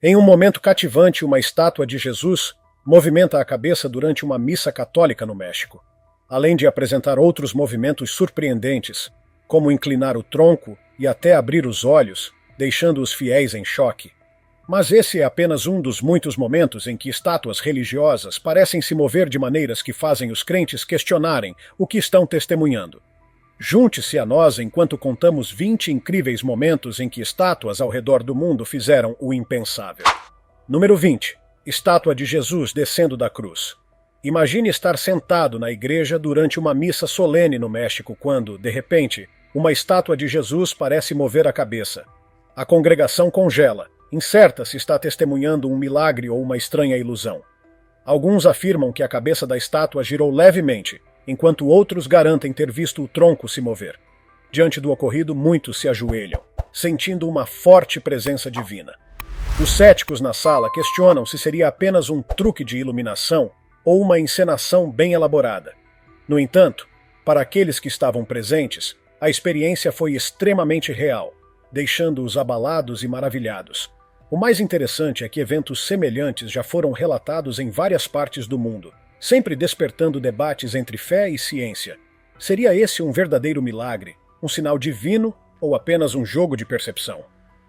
Em um momento cativante, uma estátua de Jesus movimenta a cabeça durante uma missa católica no México, além de apresentar outros movimentos surpreendentes, como inclinar o tronco e até abrir os olhos, deixando os fiéis em choque. Mas esse é apenas um dos muitos momentos em que estátuas religiosas parecem se mover de maneiras que fazem os crentes questionarem o que estão testemunhando. Junte-se a nós enquanto contamos 20 incríveis momentos em que estátuas ao redor do mundo fizeram o impensável. Número 20. Estátua de Jesus descendo da cruz. Imagine estar sentado na igreja durante uma missa solene no México quando, de repente, uma estátua de Jesus parece mover a cabeça. A congregação congela, incerta se está testemunhando um milagre ou uma estranha ilusão. Alguns afirmam que a cabeça da estátua girou levemente, enquanto outros garantem ter visto o tronco se mover. Diante do ocorrido, muitos se ajoelham, sentindo uma forte presença divina. Os céticos na sala questionam se seria apenas um truque de iluminação ou uma encenação bem elaborada. No entanto, para aqueles que estavam presentes, a experiência foi extremamente real, deixando-os abalados e maravilhados. O mais interessante é que eventos semelhantes já foram relatados em várias partes do mundo, sempre despertando debates entre fé e ciência. Seria esse um verdadeiro milagre, um sinal divino ou apenas um jogo de percepção?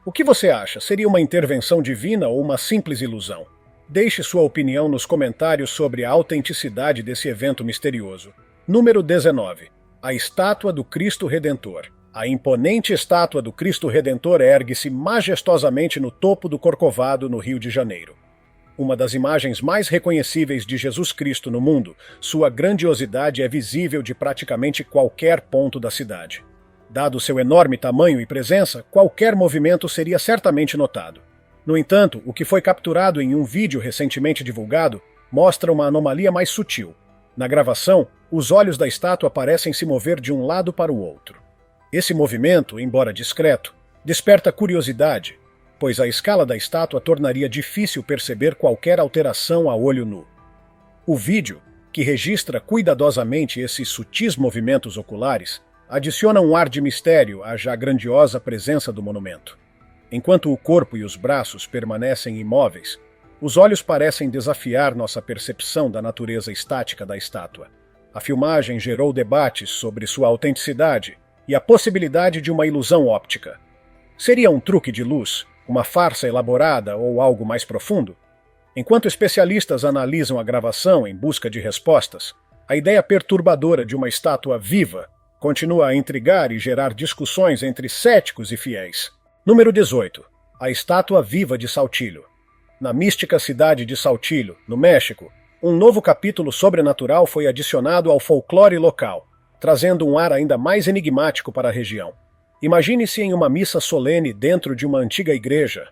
O que você acha? Seria uma intervenção divina ou uma simples ilusão? Deixe sua opinião nos comentários sobre a autenticidade desse evento misterioso. Número 19. A Estátua do Cristo Redentor. A imponente estátua do Cristo Redentor ergue-se majestosamente no topo do Corcovado, no Rio de Janeiro. Uma das imagens mais reconhecíveis de Jesus Cristo no mundo, sua grandiosidade é visível de praticamente qualquer ponto da cidade. Dado seu enorme tamanho e presença, qualquer movimento seria certamente notado. No entanto, o que foi capturado em um vídeo recentemente divulgado mostra uma anomalia mais sutil. Na gravação, os olhos da estátua parecem se mover de um lado para o outro. Esse movimento, embora discreto, desperta curiosidade, pois a escala da estátua tornaria difícil perceber qualquer alteração a olho nu. O vídeo, que registra cuidadosamente esses sutis movimentos oculares, adiciona um ar de mistério à já grandiosa presença do monumento. Enquanto o corpo e os braços permanecem imóveis, os olhos parecem desafiar nossa percepção da natureza estática da estátua. A filmagem gerou debates sobre sua autenticidade e a possibilidade de uma ilusão óptica. Seria um truque de luz, uma farsa elaborada ou algo mais profundo? Enquanto especialistas analisam a gravação em busca de respostas, a ideia perturbadora de uma estátua viva continua a intrigar e gerar discussões entre céticos e fiéis. Número 18. A Estátua Viva de Saltillo. Na mística cidade de Saltillo, no México, um novo capítulo sobrenatural foi adicionado ao folclore local, trazendo um ar ainda mais enigmático para a região. Imagine-se em uma missa solene dentro de uma antiga igreja,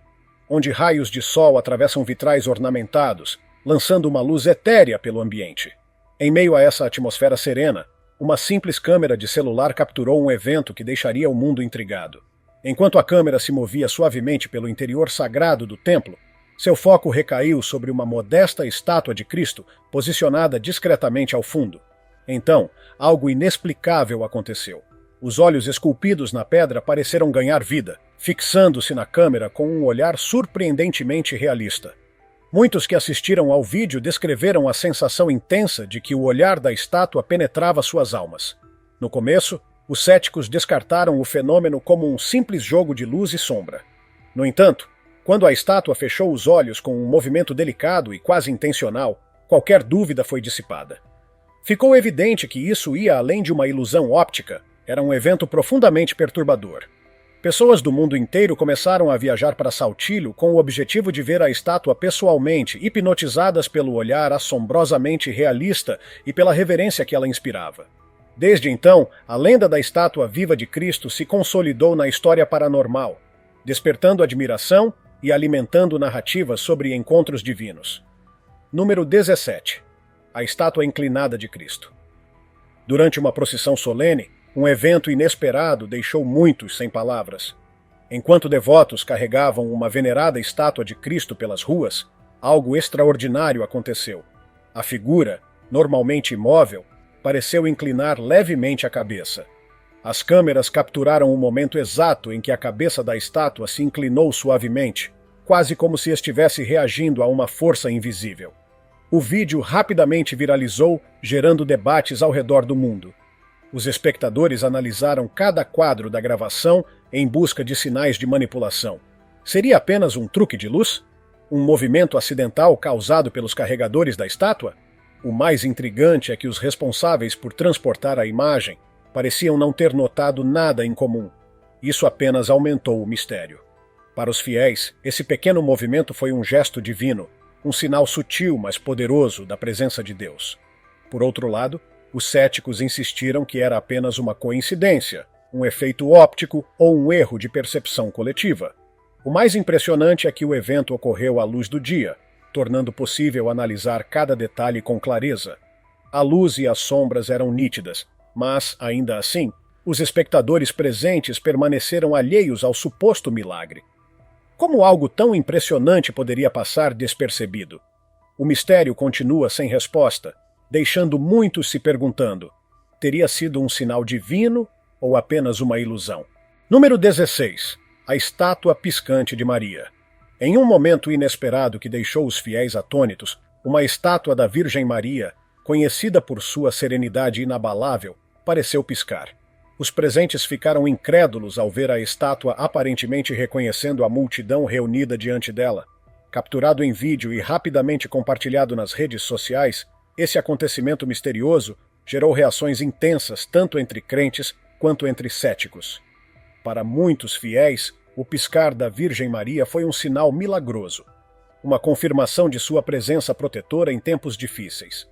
onde raios de sol atravessam vitrais ornamentados, lançando uma luz etérea pelo ambiente. Em meio a essa atmosfera serena, uma simples câmera de celular capturou um evento que deixaria o mundo intrigado. Enquanto a câmera se movia suavemente pelo interior sagrado do templo, seu foco recaiu sobre uma modesta estátua de Cristo posicionada discretamente ao fundo. Então, algo inexplicável aconteceu. Os olhos esculpidos na pedra pareceram ganhar vida, fixando-se na câmera com um olhar surpreendentemente realista. Muitos que assistiram ao vídeo descreveram a sensação intensa de que o olhar da estátua penetrava suas almas. No começo, os céticos descartaram o fenômeno como um simples jogo de luz e sombra. No entanto, quando a estátua fechou os olhos com um movimento delicado e quase intencional, qualquer dúvida foi dissipada. Ficou evidente que isso ia além de uma ilusão óptica, era um evento profundamente perturbador. Pessoas do mundo inteiro começaram a viajar para Saltillo com o objetivo de ver a estátua pessoalmente, hipnotizadas pelo olhar assombrosamente realista e pela reverência que ela inspirava. Desde então, a lenda da estátua viva de Cristo se consolidou na história paranormal, despertando admiração e alimentando narrativas sobre encontros divinos. Número 17. A Estátua Inclinada de Cristo. Durante uma procissão solene, um evento inesperado deixou muitos sem palavras. Enquanto devotos carregavam uma venerada estátua de Cristo pelas ruas, algo extraordinário aconteceu. A figura, normalmente imóvel, pareceu inclinar levemente a cabeça. As câmeras capturaram o momento exato em que a cabeça da estátua se inclinou suavemente, quase como se estivesse reagindo a uma força invisível. O vídeo rapidamente viralizou, gerando debates ao redor do mundo. Os espectadores analisaram cada quadro da gravação em busca de sinais de manipulação. Seria apenas um truque de luz? Um movimento acidental causado pelos carregadores da estátua? O mais intrigante é que os responsáveis por transportar a imagem pareciam não ter notado nada em comum. Isso apenas aumentou o mistério. Para os fiéis, esse pequeno movimento foi um gesto divino, um sinal sutil, mas poderoso da presença de Deus. Por outro lado, os céticos insistiram que era apenas uma coincidência, um efeito óptico ou um erro de percepção coletiva. O mais impressionante é que o evento ocorreu à luz do dia, tornando possível analisar cada detalhe com clareza. A luz e as sombras eram nítidas, mas, ainda assim, os espectadores presentes permaneceram alheios ao suposto milagre. Como algo tão impressionante poderia passar despercebido? O mistério continua sem resposta, deixando muitos se perguntando: teria sido um sinal divino ou apenas uma ilusão? Número 16. A estátua piscante de Maria. Em um momento inesperado que deixou os fiéis atônitos, uma estátua da Virgem Maria, conhecida por sua serenidade inabalável, pareceu piscar. Os presentes ficaram incrédulos ao ver a estátua aparentemente reconhecendo a multidão reunida diante dela. Capturado em vídeo e rapidamente compartilhado nas redes sociais, esse acontecimento misterioso gerou reações intensas tanto entre crentes quanto entre céticos. Para muitos fiéis, o piscar da Virgem Maria foi um sinal milagroso, uma confirmação de sua presença protetora em tempos difíceis.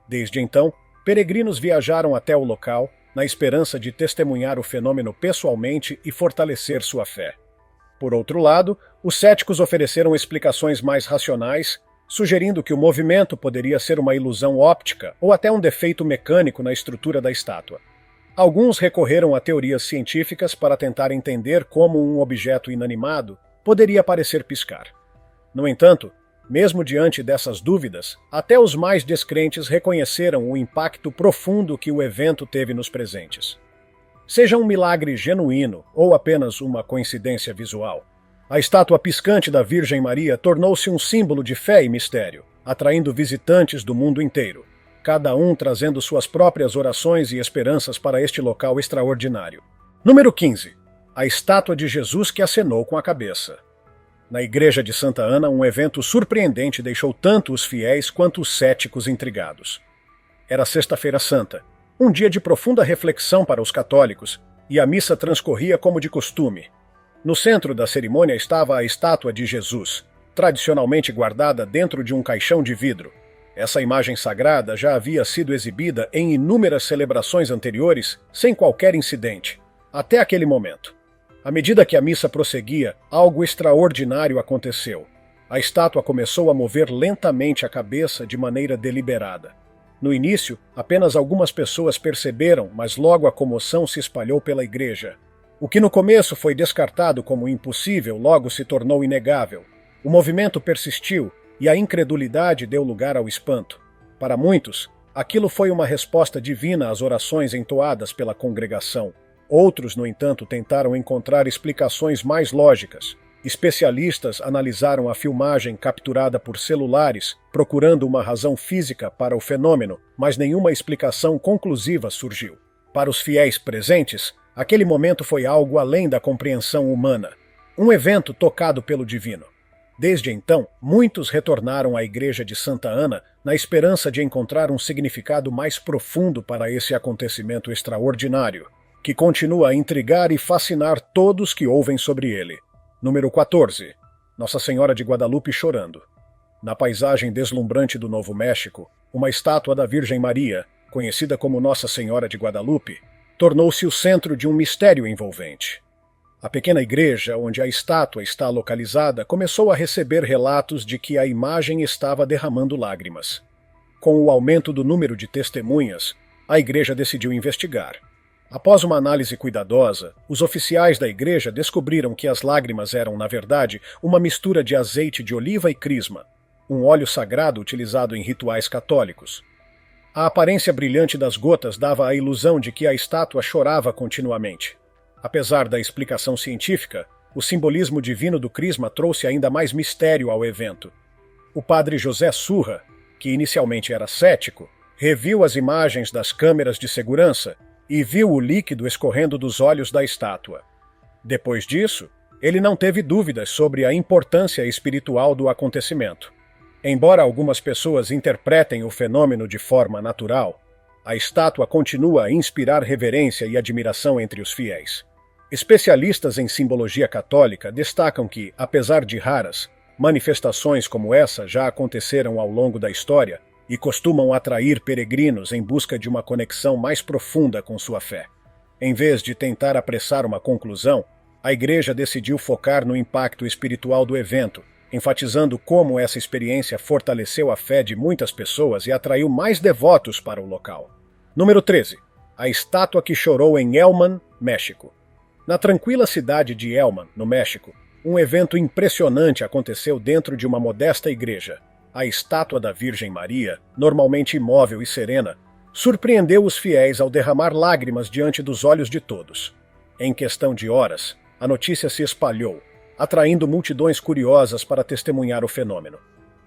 Desde então, peregrinos viajaram até o local, na esperança de testemunhar o fenômeno pessoalmente e fortalecer sua fé. Por outro lado, os céticos ofereceram explicações mais racionais, sugerindo que o movimento poderia ser uma ilusão óptica ou até um defeito mecânico na estrutura da estátua. Alguns recorreram a teorias científicas para tentar entender como um objeto inanimado poderia parecer piscar. No entanto, mesmo diante dessas dúvidas, até os mais descrentes reconheceram o impacto profundo que o evento teve nos presentes. Seja um milagre genuíno ou apenas uma coincidência visual, a estátua piscante da Virgem Maria tornou-se um símbolo de fé e mistério, atraindo visitantes do mundo inteiro, cada um trazendo suas próprias orações e esperanças para este local extraordinário. Número 15. A estátua de Jesus que acenou com a cabeça. Na igreja de Santa Ana, um evento surpreendente deixou tanto os fiéis quanto os céticos intrigados. Era Sexta-feira Santa, um dia de profunda reflexão para os católicos, e a missa transcorria como de costume. No centro da cerimônia estava a estátua de Jesus, tradicionalmente guardada dentro de um caixão de vidro. Essa imagem sagrada já havia sido exibida em inúmeras celebrações anteriores, sem qualquer incidente, até aquele momento. À medida que a missa prosseguia, algo extraordinário aconteceu. A estátua começou a mover lentamente a cabeça de maneira deliberada. No início, apenas algumas pessoas perceberam, mas logo a comoção se espalhou pela igreja. O que no começo foi descartado como impossível logo se tornou inegável. O movimento persistiu e a incredulidade deu lugar ao espanto. Para muitos, aquilo foi uma resposta divina às orações entoadas pela congregação. Outros, no entanto, tentaram encontrar explicações mais lógicas. Especialistas analisaram a filmagem capturada por celulares, procurando uma razão física para o fenômeno, mas nenhuma explicação conclusiva surgiu. Para os fiéis presentes, aquele momento foi algo além da compreensão humana. Um evento tocado pelo divino. Desde então, muitos retornaram à igreja de Santa Ana na esperança de encontrar um significado mais profundo para esse acontecimento extraordinário, que continua a intrigar e fascinar todos que ouvem sobre ele. Número 14. Nossa Senhora de Guadalupe chorando. Na paisagem deslumbrante do Novo México, uma estátua da Virgem Maria, conhecida como Nossa Senhora de Guadalupe, tornou-se o centro de um mistério envolvente. A pequena igreja onde a estátua está localizada começou a receber relatos de que a imagem estava derramando lágrimas. Com o aumento do número de testemunhas, a igreja decidiu investigar. Após uma análise cuidadosa, os oficiais da igreja descobriram que as lágrimas eram, na verdade, uma mistura de azeite de oliva e crisma, um óleo sagrado utilizado em rituais católicos. A aparência brilhante das gotas dava a ilusão de que a estátua chorava continuamente. Apesar da explicação científica, o simbolismo divino do crisma trouxe ainda mais mistério ao evento. O padre José Surra, que inicialmente era cético, reviu as imagens das câmeras de segurança e viu o líquido escorrendo dos olhos da estátua. Depois disso, ele não teve dúvidas sobre a importância espiritual do acontecimento. Embora algumas pessoas interpretem o fenômeno de forma natural, a estátua continua a inspirar reverência e admiração entre os fiéis. Especialistas em simbologia católica destacam que, apesar de raras, manifestações como essa já aconteceram ao longo da história e costumam atrair peregrinos em busca de uma conexão mais profunda com sua fé. Em vez de tentar apressar uma conclusão, a Igreja decidiu focar no impacto espiritual do evento, enfatizando como essa experiência fortaleceu a fé de muitas pessoas e atraiu mais devotos para o local. Número 13. A estátua que chorou em Elman, México. Na tranquila cidade de Elman, no México, um evento impressionante aconteceu dentro de uma modesta igreja. A estátua da Virgem Maria, normalmente imóvel e serena, surpreendeu os fiéis ao derramar lágrimas diante dos olhos de todos. Em questão de horas, a notícia se espalhou, atraindo multidões curiosas para testemunhar o fenômeno.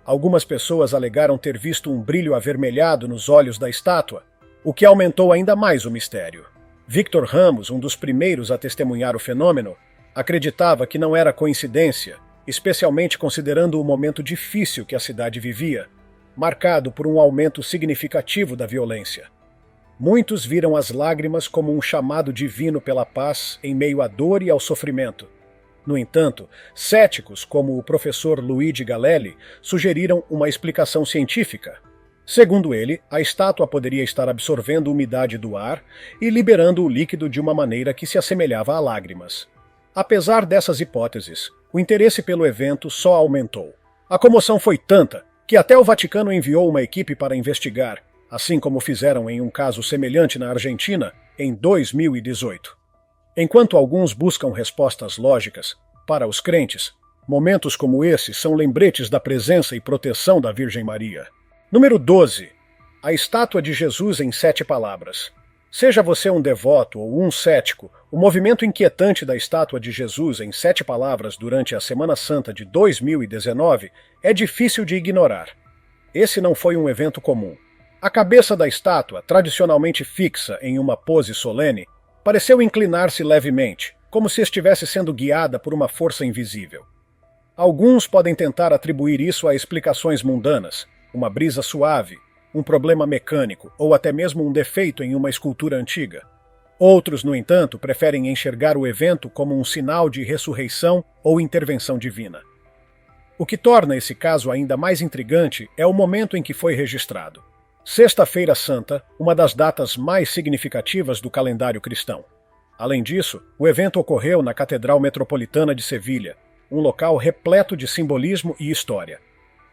Algumas pessoas alegaram ter visto um brilho avermelhado nos olhos da estátua, o que aumentou ainda mais o mistério. Victor Ramos, um dos primeiros a testemunhar o fenômeno, acreditava que não era coincidência, especialmente considerando o momento difícil que a cidade vivia, marcado por um aumento significativo da violência. Muitos viram as lágrimas como um chamado divino pela paz em meio à dor e ao sofrimento. No entanto, céticos como o professor Luigi Galelli sugeriram uma explicação científica. Segundo ele, a estátua poderia estar absorvendo umidade do ar e liberando o líquido de uma maneira que se assemelhava a lágrimas. Apesar dessas hipóteses, o interesse pelo evento só aumentou. A comoção foi tanta que até o Vaticano enviou uma equipe para investigar, assim como fizeram em um caso semelhante na Argentina em 2018. Enquanto alguns buscam respostas lógicas, para os crentes, momentos como esse são lembretes da presença e proteção da Virgem Maria. Número 12. A estátua de Jesus em 7 palavras. Seja você um devoto ou um cético, o movimento inquietante da estátua de Jesus em 7 palavras durante a Semana Santa de 2019 é difícil de ignorar. Esse não foi um evento comum. A cabeça da estátua, tradicionalmente fixa em uma pose solene, pareceu inclinar-se levemente, como se estivesse sendo guiada por uma força invisível. Alguns podem tentar atribuir isso a explicações mundanas, uma brisa suave, um problema mecânico ou até mesmo um defeito em uma escultura antiga. Outros, no entanto, preferem enxergar o evento como um sinal de ressurreição ou intervenção divina. O que torna esse caso ainda mais intrigante é o momento em que foi registrado. Sexta-feira Santa, uma das datas mais significativas do calendário cristão. Além disso, o evento ocorreu na Catedral Metropolitana de Sevilha, um local repleto de simbolismo e história.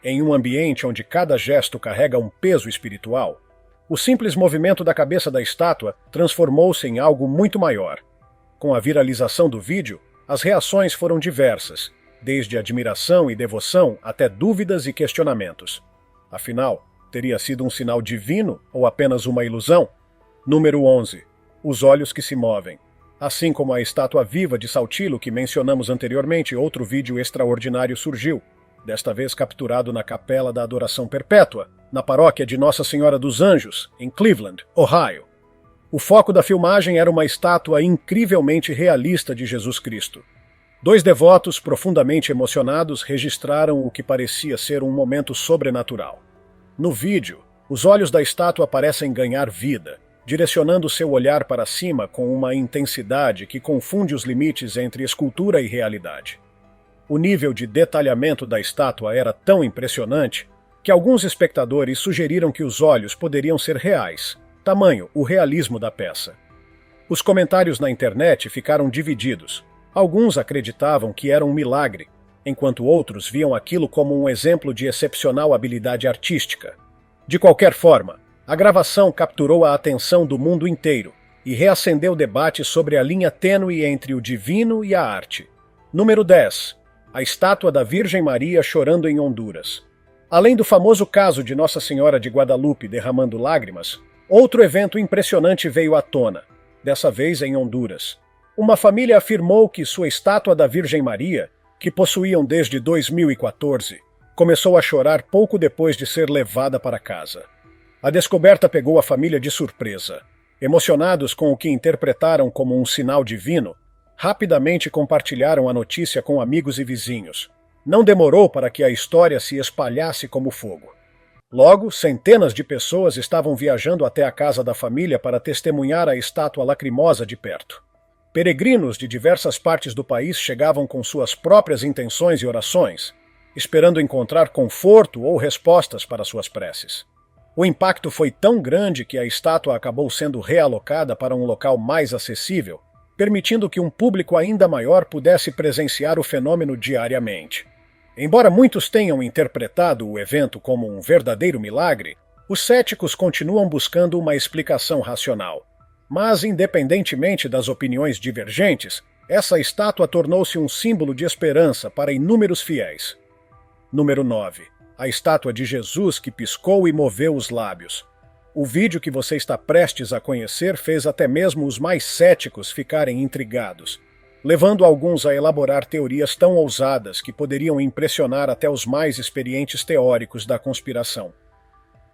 Em um ambiente onde cada gesto carrega um peso espiritual, o simples movimento da cabeça da estátua transformou-se em algo muito maior. Com a viralização do vídeo, as reações foram diversas, desde admiração e devoção até dúvidas e questionamentos. Afinal, teria sido um sinal divino ou apenas uma ilusão? Número 11. Os olhos que se movem. Assim como a estátua viva de Saltillo que mencionamos anteriormente, outro vídeo extraordinário surgiu, desta vez capturado na Capela da Adoração Perpétua, na paróquia de Nossa Senhora dos Anjos, em Cleveland, Ohio. O foco da filmagem era uma estátua incrivelmente realista de Jesus Cristo. 2 devotos profundamente emocionados registraram o que parecia ser um momento sobrenatural. No vídeo, os olhos da estátua parecem ganhar vida, direcionando seu olhar para cima com uma intensidade que confunde os limites entre escultura e realidade. O nível de detalhamento da estátua era tão impressionante que alguns espectadores sugeriram que os olhos poderiam ser reais, tamanho o realismo da peça. Os comentários na internet ficaram divididos. Alguns acreditavam que era um milagre, enquanto outros viam aquilo como um exemplo de excepcional habilidade artística. De qualquer forma, a gravação capturou a atenção do mundo inteiro e reacendeu debates sobre a linha tênue entre o divino e a arte. Número 10. A estátua da Virgem Maria chorando em Honduras. Além do famoso caso de Nossa Senhora de Guadalupe derramando lágrimas, outro evento impressionante veio à tona, dessa vez em Honduras. Uma família afirmou que sua estátua da Virgem Maria, que possuíam desde 2014, começou a chorar pouco depois de ser levada para casa. A descoberta pegou a família de surpresa. Emocionados com o que interpretaram como um sinal divino, rapidamente compartilharam a notícia com amigos e vizinhos. Não demorou para que a história se espalhasse como fogo. Logo, centenas de pessoas estavam viajando até a casa da família para testemunhar a estátua lacrimosa de perto. Peregrinos de diversas partes do país chegavam com suas próprias intenções e orações, esperando encontrar conforto ou respostas para suas preces. O impacto foi tão grande que a estátua acabou sendo realocada para um local mais acessível, permitindo que um público ainda maior pudesse presenciar o fenômeno diariamente. Embora muitos tenham interpretado o evento como um verdadeiro milagre, os céticos continuam buscando uma explicação racional. Mas, independentemente das opiniões divergentes, essa estátua tornou-se um símbolo de esperança para inúmeros fiéis. Número 9. A estátua de Jesus que piscou e moveu os lábios. O vídeo que você está prestes a conhecer fez até mesmo os mais céticos ficarem intrigados, levando alguns a elaborar teorias tão ousadas que poderiam impressionar até os mais experientes teóricos da conspiração.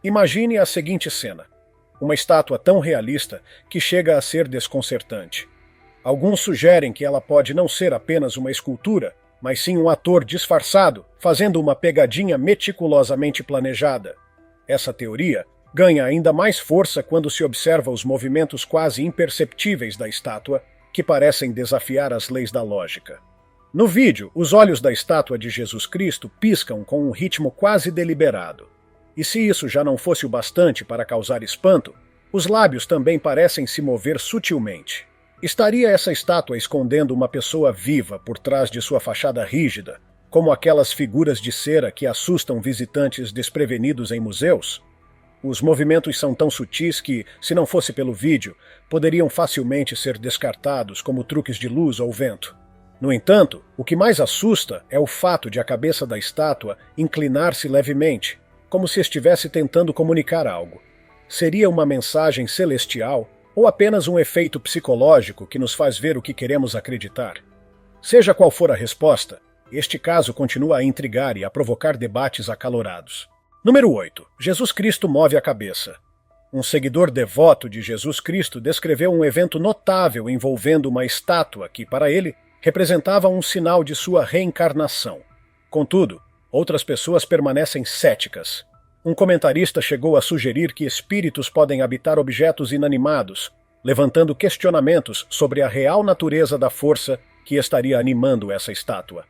Imagine a seguinte cena. Uma estátua tão realista que chega a ser desconcertante. Alguns sugerem que ela pode não ser apenas uma escultura, mas sim um ator disfarçado, fazendo uma pegadinha meticulosamente planejada. Essa teoria ganha ainda mais força quando se observa os movimentos quase imperceptíveis da estátua, que parecem desafiar as leis da lógica. No vídeo, os olhos da estátua de Jesus Cristo piscam com um ritmo quase deliberado. E se isso já não fosse o bastante para causar espanto, os lábios também parecem se mover sutilmente. Estaria essa estátua escondendo uma pessoa viva por trás de sua fachada rígida, como aquelas figuras de cera que assustam visitantes desprevenidos em museus? Os movimentos são tão sutis que, se não fosse pelo vídeo, poderiam facilmente ser descartados como truques de luz ou vento. No entanto, o que mais assusta é o fato de a cabeça da estátua inclinar-se levemente, como se estivesse tentando comunicar algo. Seria uma mensagem celestial ou apenas um efeito psicológico que nos faz ver o que queremos acreditar? Seja qual for a resposta, este caso continua a intrigar e a provocar debates acalorados. Número 8. Jesus Cristo move a cabeça. Um seguidor devoto de Jesus Cristo descreveu um evento notável envolvendo uma estátua que, para ele, representava um sinal de sua reencarnação. Contudo, outras pessoas permanecem céticas. Um comentarista chegou a sugerir que espíritos podem habitar objetos inanimados, levantando questionamentos sobre a real natureza da força que estaria animando essa estátua.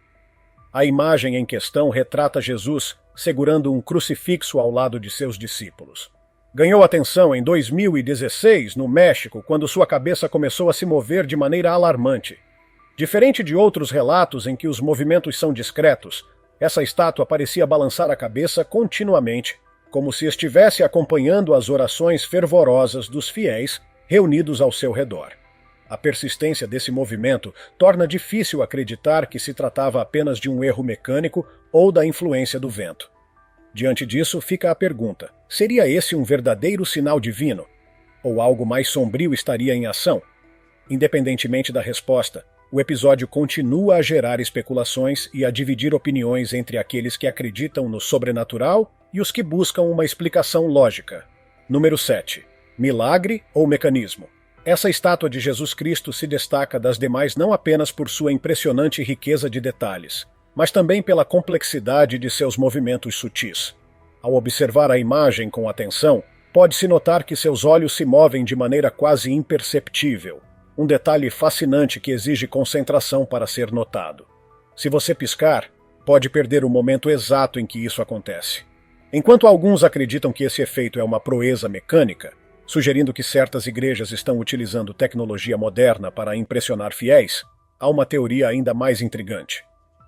A imagem em questão retrata Jesus segurando um crucifixo ao lado de seus discípulos. Ganhou atenção em 2016, no México, quando sua cabeça começou a se mover de maneira alarmante. Diferente de outros relatos em que os movimentos são discretos, essa estátua parecia balançar a cabeça continuamente, como se estivesse acompanhando as orações fervorosas dos fiéis reunidos ao seu redor. A persistência desse movimento torna difícil acreditar que se tratava apenas de um erro mecânico ou da influência do vento. Diante disso, fica a pergunta: seria esse um verdadeiro sinal divino? Ou algo mais sombrio estaria em ação? Independentemente da resposta, o episódio continua a gerar especulações e a dividir opiniões entre aqueles que acreditam no sobrenatural e os que buscam uma explicação lógica. Número 7. Milagre ou mecanismo? Essa estátua de Jesus Cristo se destaca das demais não apenas por sua impressionante riqueza de detalhes, mas também pela complexidade de seus movimentos sutis. Ao observar a imagem com atenção, pode-se notar que seus olhos se movem de maneira quase imperceptível, um detalhe fascinante que exige concentração para ser notado. Se você piscar, pode perder o momento exato em que isso acontece. Enquanto alguns acreditam que esse efeito é uma proeza mecânica, sugerindo que certas igrejas estão utilizando tecnologia moderna para impressionar fiéis, há uma teoria ainda mais intrigante.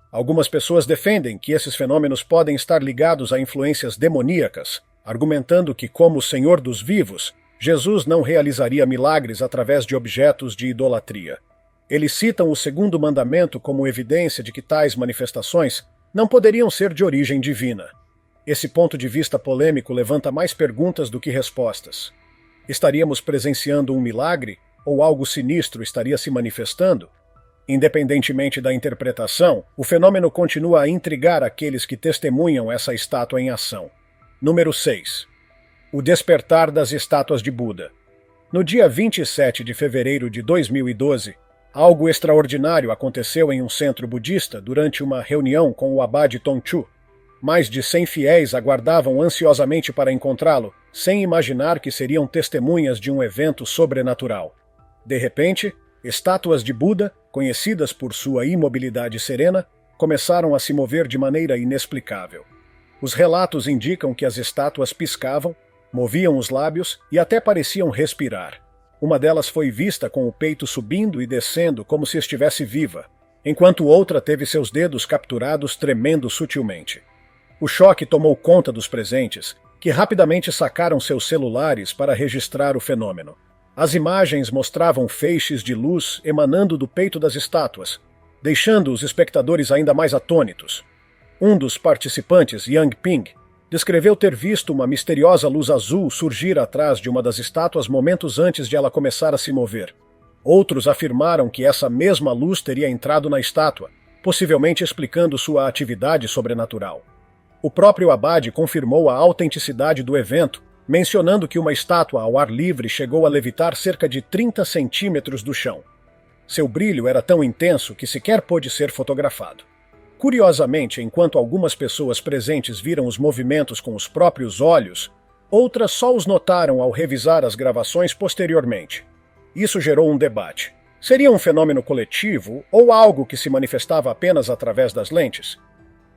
Algumas pessoas defendem que esses fenômenos podem estar ligados a influências demoníacas, argumentando que, como o Senhor dos vivos, Jesus não realizaria milagres através de objetos de idolatria. Eles citam o segundo mandamento como evidência de que tais manifestações não poderiam ser de origem divina. Esse ponto de vista polêmico levanta mais perguntas do que respostas. Estaríamos presenciando um milagre ou algo sinistro estaria se manifestando? Independentemente da interpretação, o fenômeno continua a intrigar aqueles que testemunham essa estátua em ação. Número 6. O despertar das estátuas de Buda. No dia 27 de fevereiro de 2012, algo extraordinário aconteceu em um centro budista durante uma reunião com o abade Tongchu. Mais de 100 fiéis aguardavam ansiosamente para encontrá-lo, sem imaginar que seriam testemunhas de um evento sobrenatural. De repente, estátuas de Buda, conhecidas por sua imobilidade serena, começaram a se mover de maneira inexplicável. Os relatos indicam que as estátuas piscavam, moviam os lábios e até pareciam respirar. Uma delas foi vista com o peito subindo e descendo como se estivesse viva, enquanto outra teve seus dedos capturados tremendo sutilmente. O choque tomou conta dos presentes, que rapidamente sacaram seus celulares para registrar o fenômeno. As imagens mostravam feixes de luz emanando do peito das estátuas, deixando os espectadores ainda mais atônitos. Um dos participantes, Yang Ping, descreveu ter visto uma misteriosa luz azul surgir atrás de uma das estátuas momentos antes de ela começar a se mover. Outros afirmaram que essa mesma luz teria entrado na estátua, possivelmente explicando sua atividade sobrenatural. O próprio abade confirmou a autenticidade do evento, mencionando que uma estátua ao ar livre chegou a levitar cerca de 30 centímetros do chão. Seu brilho era tão intenso que sequer pôde ser fotografado. Curiosamente, enquanto algumas pessoas presentes viram os movimentos com os próprios olhos, outras só os notaram ao revisar as gravações posteriormente. Isso gerou um debate. Seria um fenômeno coletivo ou algo que se manifestava apenas através das lentes?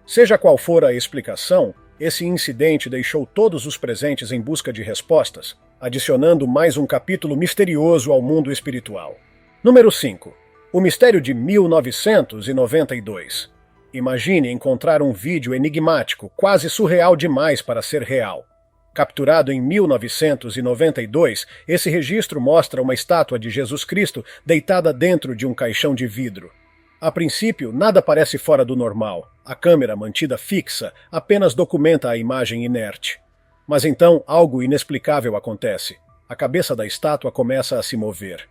Seja qual for a explicação, esse incidente deixou todos os presentes em busca de respostas, adicionando mais um capítulo misterioso ao mundo espiritual. Número 5. O mistério de 1992. Imagine encontrar um vídeo enigmático, quase surreal demais para ser real. Capturado em 1992, esse registro mostra uma estátua de Jesus Cristo deitada dentro de um caixão de vidro. A princípio, nada parece fora do normal. A câmera, mantida fixa, apenas documenta a imagem inerte. Mas então, algo inexplicável acontece. A cabeça da estátua começa a se mover.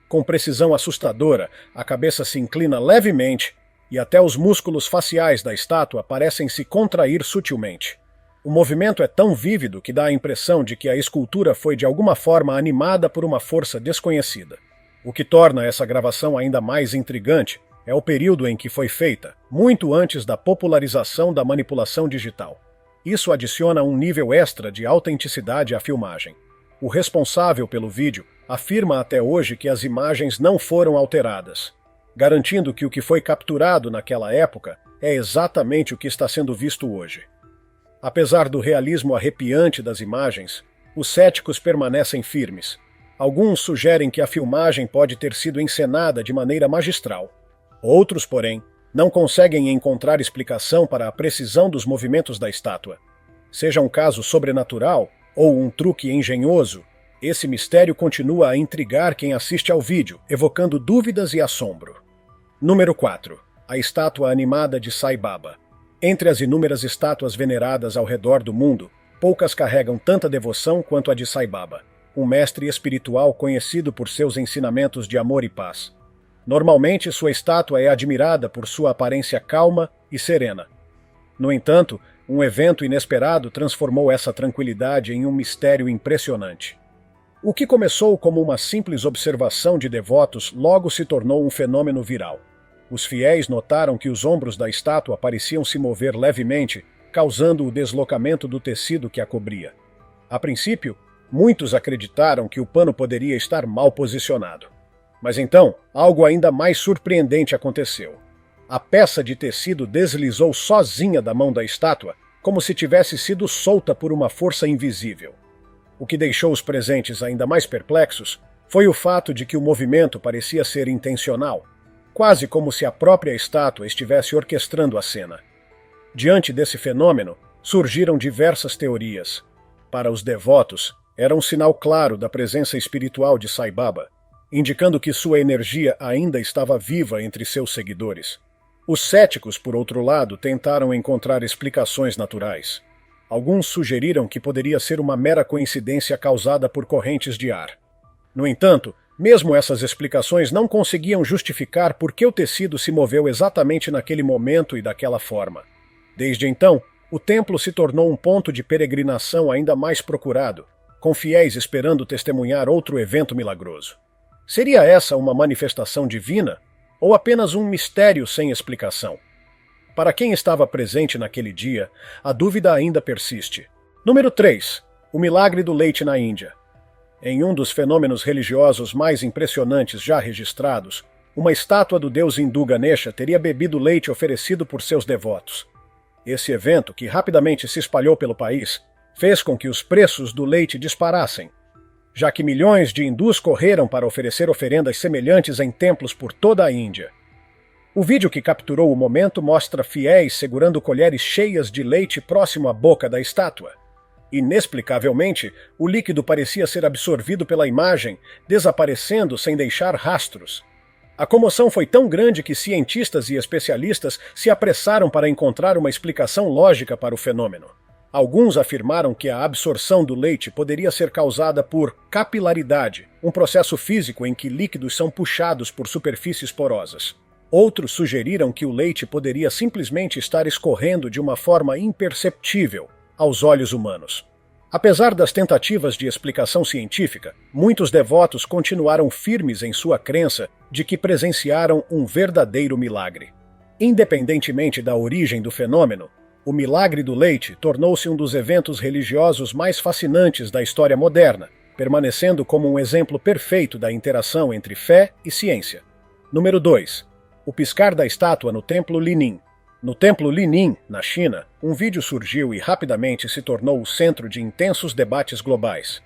Com precisão assustadora, a cabeça se inclina levemente e até os músculos faciais da estátua parecem se contrair sutilmente. O movimento é tão vívido que dá a impressão de que a escultura foi de alguma forma animada por uma força desconhecida. O que torna essa gravação ainda mais intrigante é o período em que foi feita, muito antes da popularização da manipulação digital. Isso adiciona um nível extra de autenticidade à filmagem. O responsável pelo vídeo afirma até hoje que as imagens não foram alteradas, garantindo que o que foi capturado naquela época é exatamente o que está sendo visto hoje. Apesar do realismo arrepiante das imagens, os céticos permanecem firmes. Alguns sugerem que a filmagem pode ter sido encenada de maneira magistral. Outros, porém, não conseguem encontrar explicação para a precisão dos movimentos da estátua. Seja um caso sobrenatural ou um truque engenhoso, esse mistério continua a intrigar quem assiste ao vídeo, evocando dúvidas e assombro. Número 4. A estátua animada de Sai Baba. Entre as inúmeras estátuas veneradas ao redor do mundo, poucas carregam tanta devoção quanto a de Sai Baba, um mestre espiritual conhecido por seus ensinamentos de amor e paz. Normalmente, sua estátua é admirada por sua aparência calma e serena. No entanto, um evento inesperado transformou essa tranquilidade em um mistério impressionante. O que começou como uma simples observação de devotos logo se tornou um fenômeno viral. Os fiéis notaram que os ombros da estátua pareciam se mover levemente, causando o deslocamento do tecido que a cobria. A princípio, muitos acreditaram que o pano poderia estar mal posicionado. Mas então, algo ainda mais surpreendente aconteceu. A peça de tecido deslizou sozinha da mão da estátua, como se tivesse sido solta por uma força invisível. O que deixou os presentes ainda mais perplexos foi o fato de que o movimento parecia ser intencional, quase como se a própria estátua estivesse orquestrando a cena. Diante desse fenômeno, surgiram diversas teorias. Para os devotos, era um sinal claro da presença espiritual de Sai Baba, indicando que sua energia ainda estava viva entre seus seguidores. Os céticos, por outro lado, tentaram encontrar explicações naturais. Alguns sugeriram que poderia ser uma mera coincidência causada por correntes de ar. No entanto, Mesmo essas explicações não conseguiam justificar por que o tecido se moveu exatamente naquele momento e daquela forma. Desde então, o templo se tornou um ponto de peregrinação ainda mais procurado, com fiéis esperando testemunhar outro evento milagroso. Seria essa uma manifestação divina ou apenas um mistério sem explicação? Para quem estava presente naquele dia, a dúvida ainda persiste. Número 3. O milagre do leite na Índia. Em um dos fenômenos religiosos mais impressionantes já registrados, uma estátua do deus hindu Ganesha teria bebido leite oferecido por seus devotos. Esse evento, que rapidamente se espalhou pelo país, fez com que os preços do leite disparassem, já que milhões de hindus correram para oferecer oferendas semelhantes em templos por toda a Índia. O vídeo que capturou o momento mostra fiéis segurando colheres cheias de leite próximo à boca da estátua. Inexplicavelmente, o líquido parecia ser absorvido pela imagem, desaparecendo sem deixar rastros. A comoção foi tão grande que cientistas e especialistas se apressaram para encontrar uma explicação lógica para o fenômeno. Alguns afirmaram que a absorção do leite poderia ser causada por capilaridade, um processo físico em que líquidos são puxados por superfícies porosas. Outros sugeriram que o leite poderia simplesmente estar escorrendo de uma forma imperceptível aos olhos humanos. Apesar das tentativas de explicação científica, muitos devotos continuaram firmes em sua crença de que presenciaram um verdadeiro milagre. Independentemente da origem do fenômeno, o milagre do leite tornou-se um dos eventos religiosos mais fascinantes da história moderna, permanecendo como um exemplo perfeito da interação entre fé e ciência. Número 2. O piscar da estátua no Templo Lining. No Templo Lining, na China, um vídeo surgiu e rapidamente se tornou o centro de intensos debates globais.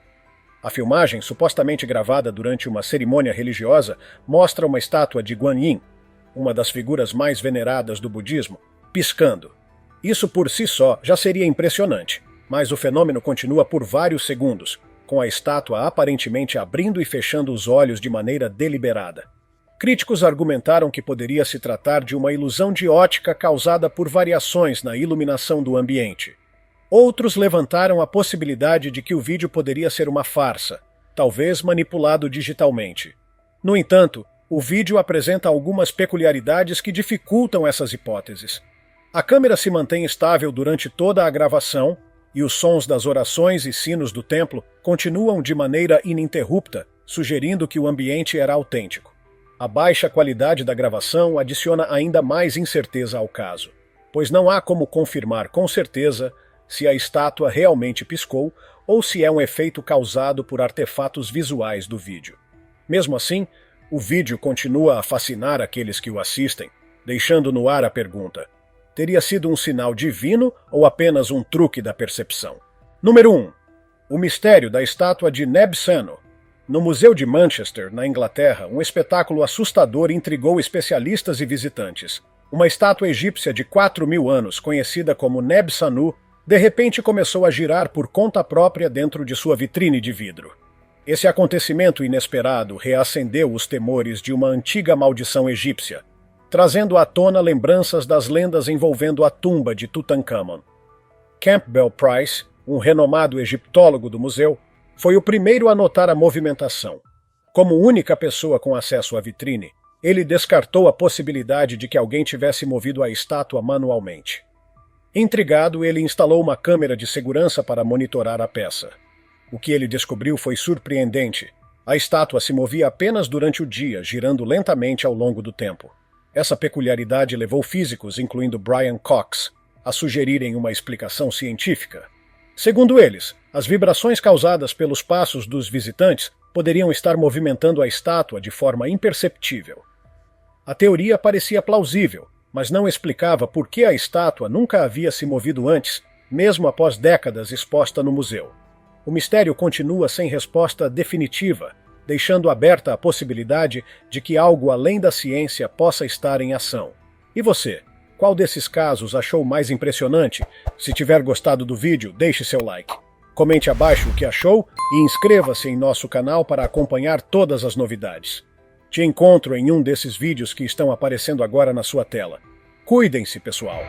A filmagem, supostamente gravada durante uma cerimônia religiosa, mostra uma estátua de Guanyin, uma das figuras mais veneradas do budismo, piscando. Isso por si só já seria impressionante, mas o fenômeno continua por vários segundos, com a estátua aparentemente abrindo e fechando os olhos de maneira deliberada. Críticos argumentaram que poderia se tratar de uma ilusão de ótica causada por variações na iluminação do ambiente. Outros levantaram a possibilidade de que o vídeo poderia ser uma farsa, talvez manipulado digitalmente. No entanto, o vídeo apresenta algumas peculiaridades que dificultam essas hipóteses. A câmera se mantém estável durante toda a gravação e os sons das orações e sinos do templo continuam de maneira ininterrupta, sugerindo que o ambiente era autêntico. A baixa qualidade da gravação adiciona ainda mais incerteza ao caso, pois não há como confirmar com certeza se a estátua realmente piscou ou se é um efeito causado por artefatos visuais do vídeo. Mesmo assim, o vídeo continua a fascinar aqueles que o assistem, deixando no ar a pergunta: teria sido um sinal divino ou apenas um truque da percepção? Número 1. O mistério da estátua de Nebseno. No Museu de Manchester, na Inglaterra, um espetáculo assustador intrigou especialistas e visitantes. Uma estátua egípcia de 4.000 anos, conhecida como Nebsanu, de repente começou a girar por conta própria dentro de sua vitrine de vidro. Esse acontecimento inesperado reacendeu os temores de uma antiga maldição egípcia, trazendo à tona lembranças das lendas envolvendo a tumba de Tutankhamon. Campbell Price, um renomado egiptólogo do museu, foi o primeiro a notar a movimentação. Como única pessoa com acesso à vitrine, ele descartou a possibilidade de que alguém tivesse movido a estátua manualmente. Intrigado, ele instalou uma câmera de segurança para monitorar a peça. O que ele descobriu foi surpreendente. A estátua se movia apenas durante o dia, girando lentamente ao longo do tempo. Essa peculiaridade levou físicos, incluindo Brian Cox, a sugerirem uma explicação científica. Segundo eles, as vibrações causadas pelos passos dos visitantes poderiam estar movimentando a estátua de forma imperceptível. A teoria parecia plausível, mas não explicava por que a estátua nunca havia se movido antes, mesmo após décadas exposta no museu. O mistério continua sem resposta definitiva, deixando aberta a possibilidade de que algo além da ciência possa estar em ação. E você? Qual desses casos achou mais impressionante? Se tiver gostado do vídeo, deixe seu like. Comente abaixo o que achou e inscreva-se em nosso canal para acompanhar todas as novidades. Te encontro em um desses vídeos que estão aparecendo agora na sua tela. Cuidem-se, pessoal!